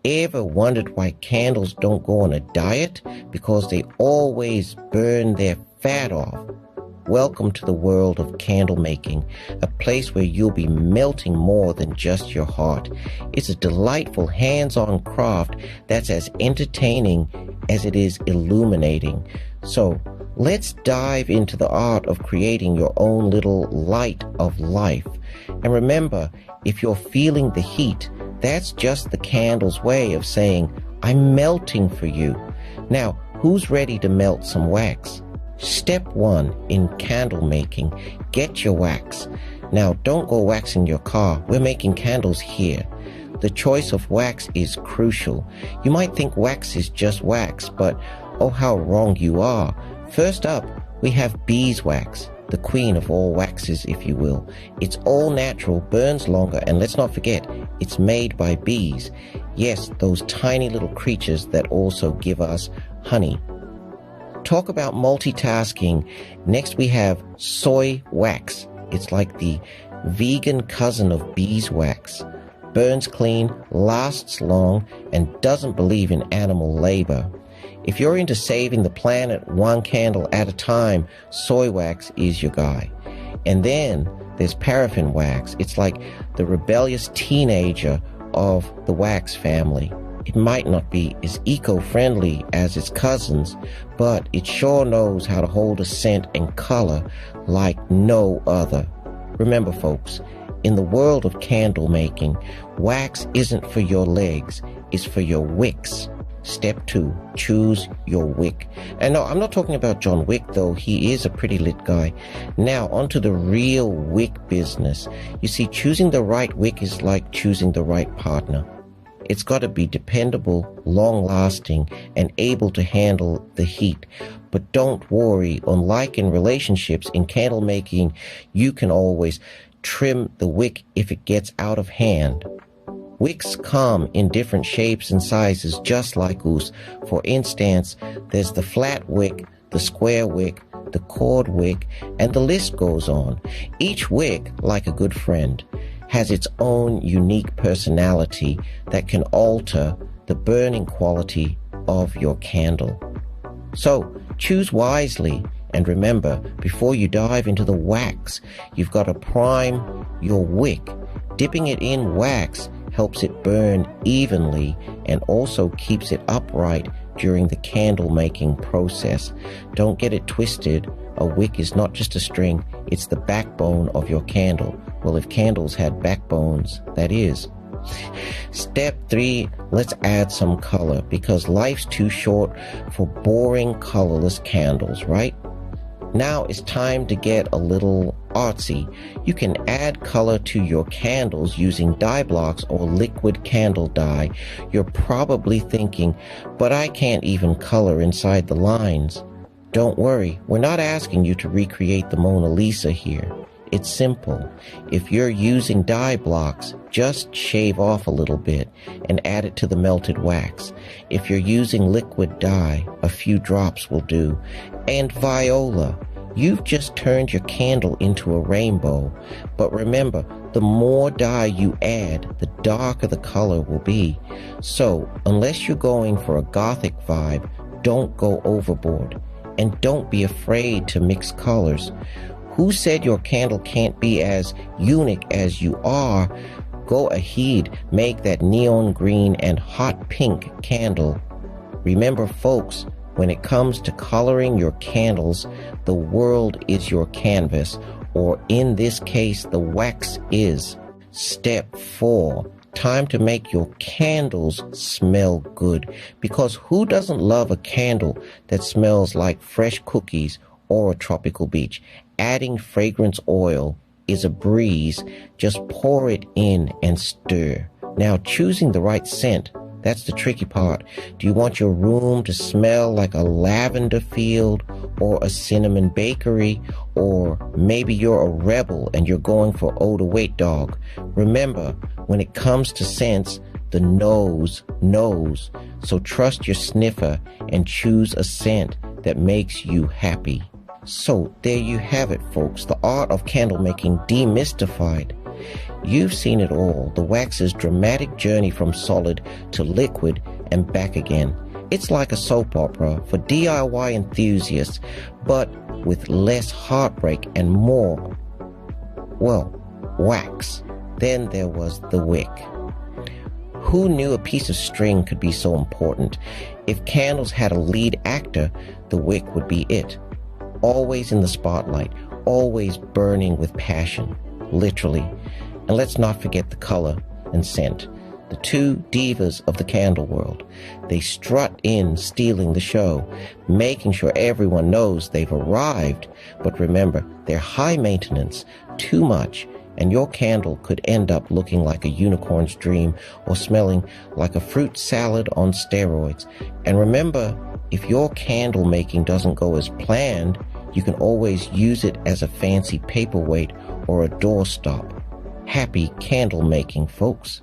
Ever wondered why candles don't go on a diet? Because they always burn their fat off. Welcome to the world of candle making, a place where you'll be melting more than just your heart. It's a delightful hands-on craft that's as entertaining as it is illuminating. So let's dive into the art of creating your own little light of life. And remember, if you're feeling the heat, that's just the candle's way of saying, I'm melting for you. Now, who's ready to melt some wax? Step 1 in candle making, get your wax. Now, don't go waxing your car. We're making candles here. The choice of wax is crucial. You might think wax is just wax, but oh, how wrong you are. First up, we have beeswax, the queen of all waxes, if you will. It's all natural, burns longer, and let's not forget, it's made by bees. Yes, those tiny little creatures that also give us honey. Talk about multitasking. Next we have soy wax. It's like the vegan cousin of beeswax. Burns clean, lasts long, and doesn't believe in animal labor. If you're into saving the planet one candle at a time, soy wax is your guy. And then there's paraffin wax. It's like the rebellious teenager of the wax family. It might not be as eco-friendly as its cousins, but it sure knows how to hold a scent and color like no other. Remember, folks, in the world of candle making, wax isn't for your legs, it's for your wicks. Step 2, choose your wick. And no, I'm not talking about John Wick, though he is a pretty lit guy. Now, onto the real wick business. You see, choosing the right wick is like choosing the right partner. It's got to be dependable, long-lasting, and able to handle the heat. But don't worry, unlike in relationships, in candle making, you can always trim the wick if it gets out of hand. Wicks come in different shapes and sizes, just like us. For instance, there's the flat wick, the square wick, the cord wick, and the list goes on. Each wick, like a good friend, has its own unique personality that can alter the burning quality of your candle. So, choose wisely, and remember, before you dive into the wax, you've got to prime your wick. Dipping it in wax helps it burn evenly and also keeps it upright during the candle making process. Don't get it twisted. A wick is not just a string, it's the backbone of your candle. Well, if candles had backbones, that is. Step 3, let's add some color, because life's too short for boring colorless candles, right? Now it's time to get a little artsy. You can add color to your candles using dye blocks or liquid candle dye. You're probably thinking, but I can't even color inside the lines. Don't worry, we're not asking you to recreate the Mona Lisa here. It's simple. If you're using dye blocks, just shave off a little bit and add it to the melted wax. If you're using liquid dye, a few drops will do. And viola, you've just turned your candle into a rainbow. But remember, the more dye you add, the darker the color will be. So, unless you're going for a gothic vibe, don't go overboard. And don't be afraid to mix colors. Who said your candle can't be as unique as you are? Go ahead, make that neon green and hot pink candle. Remember, folks, when it comes to coloring your candles, the world is your canvas, or in this case, the wax is. Step 4, time to make your candles smell good, because who doesn't love a candle that smells like fresh cookies or a tropical beach? Adding fragrance oil is a breeze. Just pour it in and stir. Now, choosing the right scent, that's the tricky part. Do you want your room to smell like a lavender field or a cinnamon bakery? Or maybe you're a rebel and you're going for Oda Wait Dog. Remember, when it comes to scents, the nose knows. So trust your sniffer and choose a scent that makes you happy. So there you have it, folks, the art of candle making demystified. You've seen it all, the wax's dramatic journey from solid to liquid and back again. It's like a soap opera for DIY enthusiasts, but with less heartbreak and more, well, wax. Then there was the wick. Who knew a piece of string could be so important? If candles had a lead actor, the wick would be it. Always in the spotlight, always burning with passion, literally. And let's not forget the color and scent. The two divas of the candle world. They strut in, stealing the show, making sure everyone knows they've arrived. But remember, they're high maintenance, too much, and your candle could end up looking like a unicorn's dream or smelling like a fruit salad on steroids. And remember, if your candle making doesn't go as planned, you can always use it as a fancy paperweight or a doorstop. Happy candle making, folks.